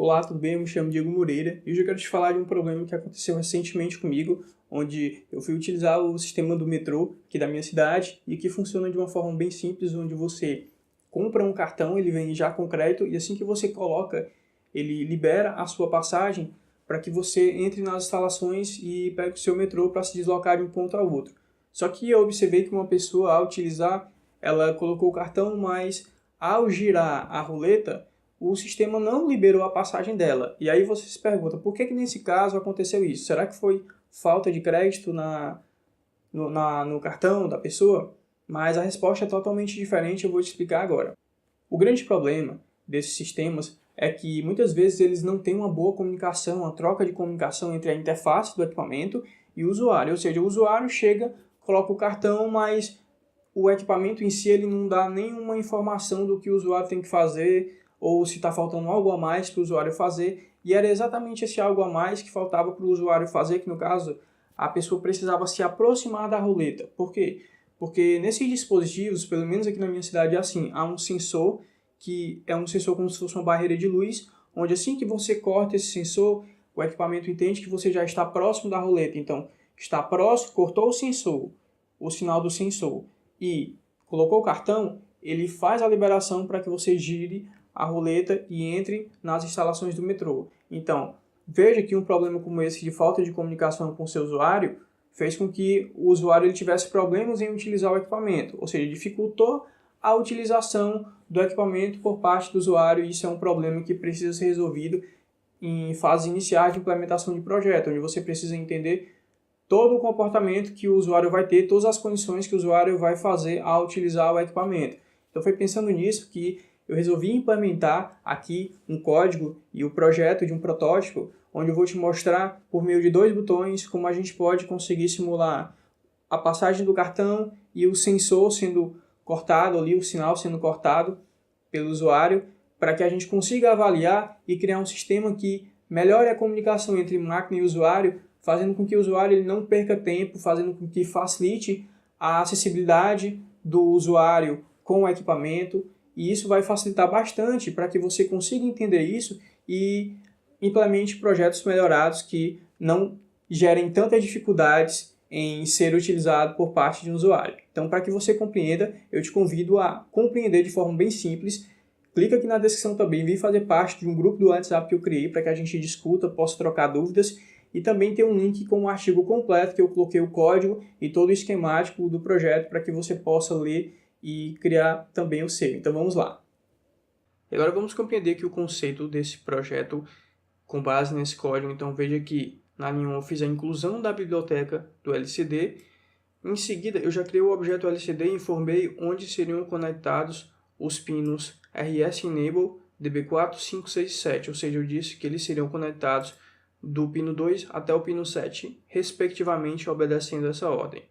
Olá, tudo bem? Eu me chamo Diego Moreira e hoje eu quero te falar de um problema que aconteceu recentemente comigo, onde eu fui utilizar o sistema do metrô aqui da minha cidade e que funciona de uma forma bem simples, onde você compra um cartão, ele vem já com crédito e assim que você coloca, ele libera a sua passagem para que você entre nas instalações e pegue o seu metrô para se deslocar de um ponto ao outro. Só que eu observei que uma pessoa, ao utilizar, ela colocou o cartão, mas ao girar a roleta, o sistema não liberou a passagem dela. E aí você se pergunta, por que nesse caso aconteceu isso? Será que foi falta de crédito no cartão da pessoa? Mas a resposta é totalmente diferente, eu vou te explicar agora. O grande problema desses sistemas é que muitas vezes eles não têm uma boa comunicação, uma troca de comunicação entre a interface do equipamento e o usuário. Ou seja, o usuário chega, coloca o cartão, mas o equipamento em si ele não dá nenhuma informação do que o usuário tem que fazer, ou se está faltando algo a mais para o usuário fazer, e era exatamente esse algo a mais que faltava para o usuário fazer, que no caso a pessoa precisava se aproximar da roleta. Por quê? Porque nesses dispositivos, pelo menos aqui na minha cidade é assim, há um sensor que é um sensor como se fosse uma barreira de luz, onde assim que você corta esse sensor, o equipamento entende que você já está próximo da roleta. Então, está próximo, cortou o sensor, o sinal do sensor, e colocou o cartão, ele faz a liberação para que você gire a roleta e entre nas instalações do metrô. Então, veja que um problema como esse de falta de comunicação com o seu usuário fez com que o usuário ele tivesse problemas em utilizar o equipamento, ou seja, dificultou a utilização do equipamento por parte do usuário, e isso é um problema que precisa ser resolvido em fases iniciais de implementação de projeto, onde você precisa entender todo o comportamento que o usuário vai ter, todas as condições que o usuário vai fazer ao utilizar o equipamento. Então foi pensando nisso que eu resolvi implementar aqui um código e o projeto de um protótipo, onde eu vou te mostrar por meio de 2 botões como a gente pode conseguir simular a passagem do cartão e o sensor sendo cortado ali, o sinal sendo cortado pelo usuário, para que a gente consiga avaliar e criar um sistema que melhore a comunicação entre máquina e usuário, fazendo com que o usuário ele não perca tempo, fazendo com que facilite a acessibilidade do usuário com o equipamento, e isso vai facilitar bastante para que você consiga entender isso e implemente projetos melhorados que não gerem tantas dificuldades em ser utilizado por parte de um usuário. Então, para que você compreenda, eu te convido a compreender de forma bem simples. Clica aqui na descrição também, vem fazer parte de um grupo do WhatsApp que eu criei para que a gente discuta, possa trocar dúvidas, e também tem um link com um artigo completo que eu coloquei o código e todo o esquemático do projeto para que você possa ler e criar também o seu. Então vamos lá. Agora vamos compreender aqui o conceito desse projeto com base nesse código. Então veja que na linha 1 eu fiz a inclusão da biblioteca do LCD. Em seguida eu já criei o objeto LCD e informei onde seriam conectados os pinos RS Enable DB4, 5, 6 e 7. Ou seja, eu disse que eles seriam conectados do pino 2 até o pino 7, respectivamente, obedecendo essa ordem.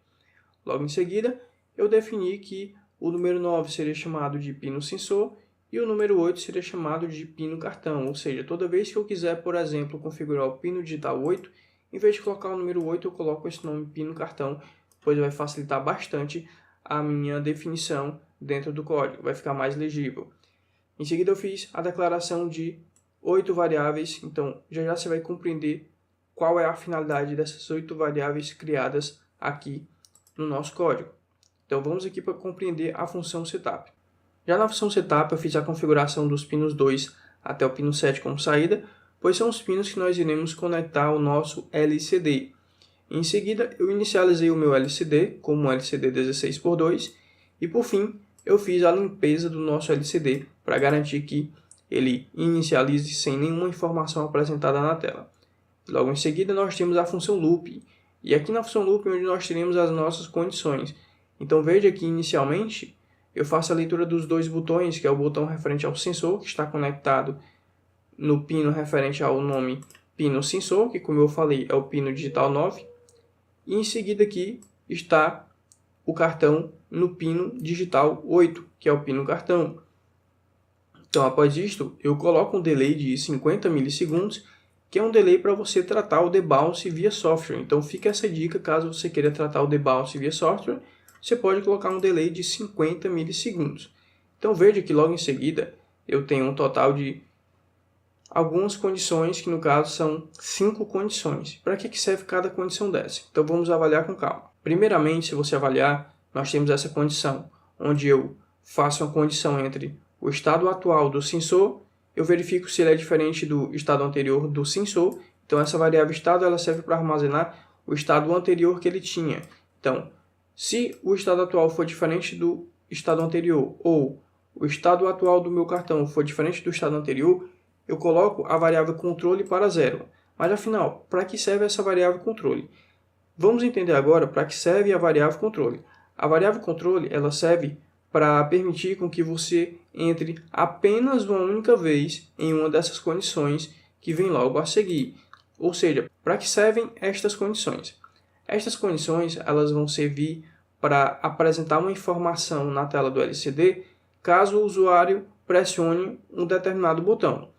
Logo em seguida, eu defini que o número 9 seria chamado de pino sensor e o número 8 seria chamado de pino cartão. Ou seja, toda vez que eu quiser, por exemplo, configurar o pino digital 8, em vez de colocar o número 8, eu coloco esse nome pino cartão, pois vai facilitar bastante a minha definição dentro do código, vai ficar mais legível. Em seguida, eu fiz a declaração de 8 variáveis, então já você vai compreender qual é a finalidade dessas 8 variáveis criadas aqui no nosso código. Então vamos aqui para compreender a função setup. Já na função setup eu fiz a configuração dos pinos 2 até o pino 7 como saída, pois são os pinos que nós iremos conectar ao nosso LCD. Em seguida eu inicializei o meu LCD como um LCD 16x2 e por fim eu fiz a limpeza do nosso LCD para garantir que ele inicialize sem nenhuma informação apresentada na tela. Logo em seguida nós temos a função loop, e aqui na função loop é onde nós teremos as nossas condições. Então veja que inicialmente eu faço a leitura dos 2 botões, que é o botão referente ao sensor, que está conectado no pino referente ao nome pino sensor, que como eu falei é o pino digital 9, e em seguida aqui está o cartão no pino digital 8, que é o pino cartão. Então após isto eu coloco um delay de 50 milissegundos, que é um delay para você tratar o debounce via software. Então fica essa dica, caso você queira tratar o debounce via software, você pode colocar um delay de 50 milissegundos. Então veja que logo em seguida eu tenho um total de algumas condições, que no caso são 5 condições. Para que serve cada condição dessa? Então vamos avaliar com calma. Primeiramente, se você avaliar, nós temos essa condição, onde eu faço uma condição entre o estado atual do sensor, eu verifico se ele é diferente do estado anterior do sensor. Então essa variável estado ela serve para armazenar o estado anterior que ele tinha. Então, se o estado atual for diferente do estado anterior, ou o estado atual do meu cartão for diferente do estado anterior, eu coloco a variável controle para zero. Mas afinal, para que serve essa variável controle? Vamos entender agora para que serve a variável controle. A variável controle ela serve para permitir com que você entre apenas uma única vez em uma dessas condições que vem logo a seguir. Ou seja, para que servem estas condições? Estas condições elas vão servir para apresentar uma informação na tela do LCD caso o usuário pressione um determinado botão.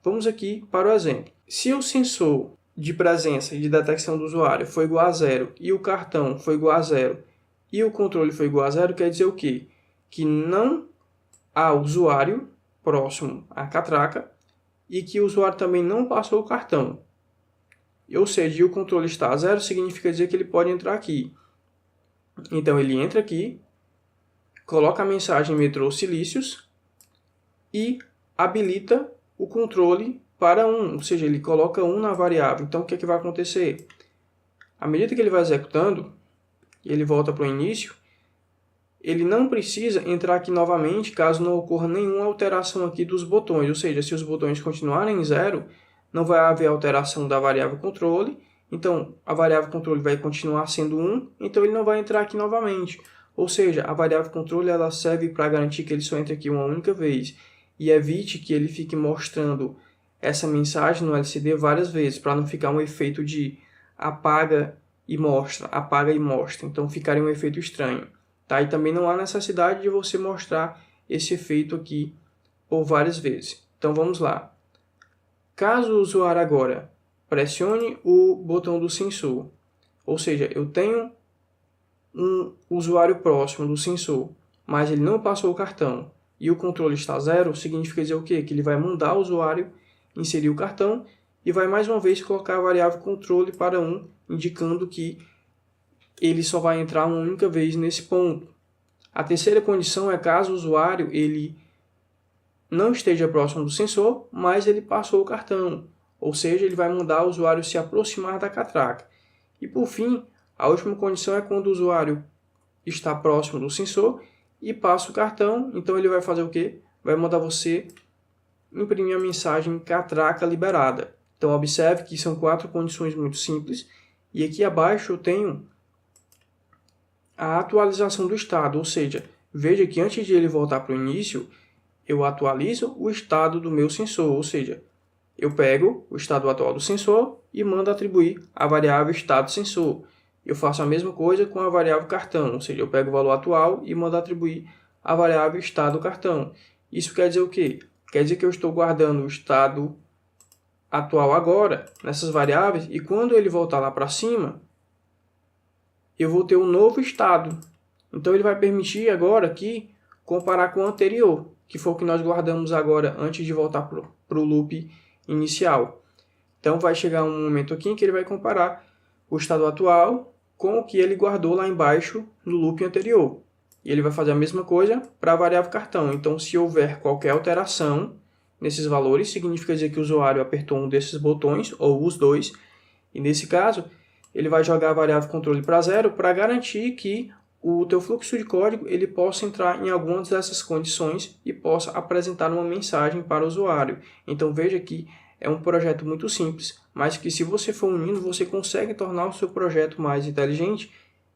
Vamos aqui para o exemplo. Se o sensor de presença e de detecção do usuário for igual a zero e o cartão for igual a zero e o controle for igual a zero, quer dizer o quê? Que não há usuário próximo à catraca e que o usuário também não passou o cartão. Ou seja, o controle está a zero, significa dizer que ele pode entrar aqui. Então ele entra aqui, coloca a mensagem metrô Silícios e habilita o controle para 1, ou seja, ele coloca 1 na variável. Então o que é que vai acontecer? À medida que ele vai executando, e ele volta para o início, ele não precisa entrar aqui novamente caso não ocorra nenhuma alteração aqui dos botões. Ou seja, se os botões continuarem em 0, não vai haver alteração da variável controle. Então, a variável controle vai continuar sendo 1, então ele não vai entrar aqui novamente. Ou seja, a variável controle ela serve para garantir que ele só entre aqui uma única vez e evite que ele fique mostrando essa mensagem no LCD várias vezes, para não ficar um efeito de apaga e mostra. Então, ficaria um efeito estranho. Tá? E também não há necessidade de você mostrar esse efeito aqui por várias vezes. Então, vamos lá. Caso o usuário agora pressione o botão do sensor, ou seja, eu tenho um usuário próximo do sensor, mas ele não passou o cartão e o controle está zero, significa dizer o quê? Que ele vai mandar o usuário inserir o cartão e vai mais uma vez colocar a variável controle para 1, indicando que ele só vai entrar uma única vez nesse ponto. A terceira condição é caso o usuário ele não esteja próximo do sensor, mas ele passou o cartão. Ou seja, ele vai mandar o usuário se aproximar da catraca. E por fim, a última condição é quando o usuário está próximo do sensor e passa o cartão. Então ele vai fazer o quê? Vai mandar você imprimir a mensagem catraca liberada. Então observe que são 4 condições muito simples. E aqui abaixo eu tenho a atualização do estado, ou seja, veja que antes de ele voltar para o início, eu atualizo o estado do meu sensor, ou seja, eu pego o estado atual do sensor e mando atribuir a variável estado sensor. Eu faço a mesma coisa com a variável cartão, ou seja, eu pego o valor atual e mando atribuir a variável estado cartão. Isso quer dizer o quê? Quer dizer que eu estou guardando o estado atual agora nessas variáveis e quando ele voltar lá para cima, eu vou ter um novo estado. Então ele vai permitir agora aqui comparar com o anterior, que foi o que nós guardamos agora antes de voltar para o loop inicial. Então vai chegar um momento aqui em que ele vai comparar o estado atual com o que ele guardou lá embaixo no loop anterior. E ele vai fazer a mesma coisa para a variável cartão. Então se houver qualquer alteração nesses valores, significa dizer que o usuário apertou um desses botões, ou os dois, e nesse caso ele vai jogar a variável controle para 0 para garantir que o teu fluxo de código ele possa entrar em algumas dessas condições e possa apresentar uma mensagem para o usuário. Então veja que é um projeto muito simples, mas que se você for unindo, você consegue tornar o seu projeto mais inteligente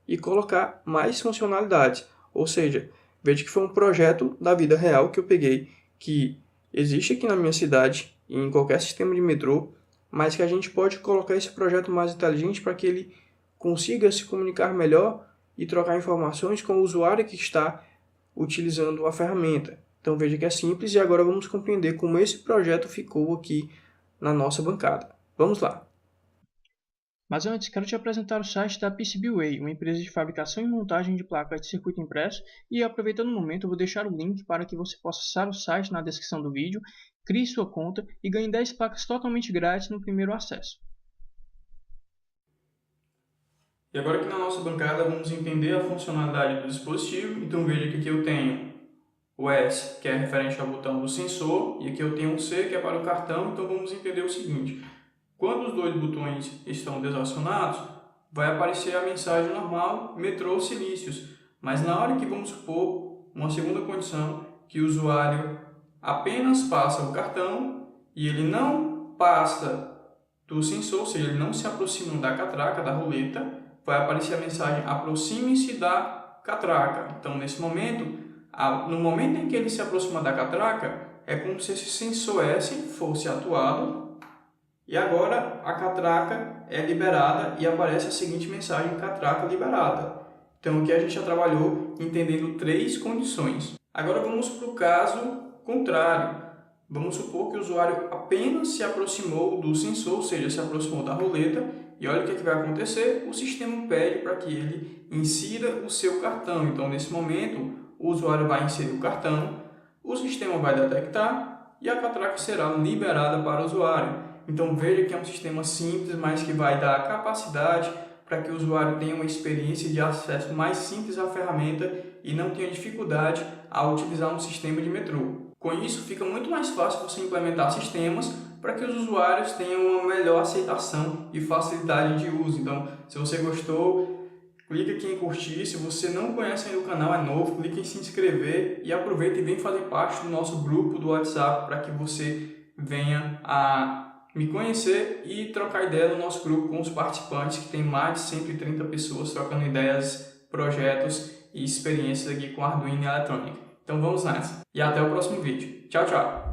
e colocar mais funcionalidades. Ou seja, veja que foi um projeto da vida real que eu peguei, que existe aqui na minha cidade e em qualquer sistema de metrô, mas que a gente pode colocar esse projeto mais inteligente para que ele consiga se comunicar melhor e trocar informações com o usuário que está utilizando a ferramenta. Então veja que é simples e agora vamos compreender como esse projeto ficou aqui na nossa bancada. Vamos lá! Mas antes, quero te apresentar o site da PCBWay, uma empresa de fabricação e montagem de placas de circuito impresso, e aproveitando o momento eu vou deixar o link para que você possa acessar o site na descrição do vídeo. crie sua conta e ganhe 10 placas totalmente grátis no primeiro acesso. E agora aqui na nossa bancada vamos entender a funcionalidade do dispositivo. Então veja que aqui eu tenho o S, que é referente ao botão do sensor, e aqui eu tenho o C, que é para o cartão. Então vamos entender o seguinte: quando os dois botões estão desacionados, vai aparecer a mensagem normal Metrô Silícios, mas na hora que vamos supor uma segunda condição, que o usuário apenas passa o cartão e ele não passa do sensor, ou seja, ele não se aproxima da catraca, da roleta, vai aparecer a mensagem aproxime-se da catraca. Então, nesse momento, no momento em que ele se aproxima da catraca, é como se esse sensor S fosse atuado e agora a catraca é liberada e aparece a seguinte mensagem: catraca liberada. Então, aqui a gente já trabalhou entendendo 3 condições. Agora vamos para o caso contrário. Vamos supor que o usuário apenas se aproximou do sensor, ou seja, se aproximou da roleta, e olha o que vai acontecer: o sistema pede para que ele insira o seu cartão. Então, nesse momento, o usuário vai inserir o cartão, o sistema vai detectar e a catraca será liberada para o usuário. Então, veja que é um sistema simples, mas que vai dar a capacidade para que o usuário tenha uma experiência de acesso mais simples à ferramenta e não tenha dificuldade ao utilizar um sistema de metrô. Com isso, fica muito mais fácil você implementar sistemas para que os usuários tenham uma melhor aceitação e facilidade de uso. Então, se você gostou, clique aqui em curtir. Se você não conhece ainda o canal, é novo, clique em se inscrever e aproveita e vem fazer parte do nosso grupo do WhatsApp para que você venha a me conhecer e trocar ideia no nosso grupo com os participantes, que tem mais de 130 pessoas trocando ideias, projetos e experiências aqui com Arduino e eletrônica. Então vamos nessa. E até o próximo vídeo. Tchau, tchau!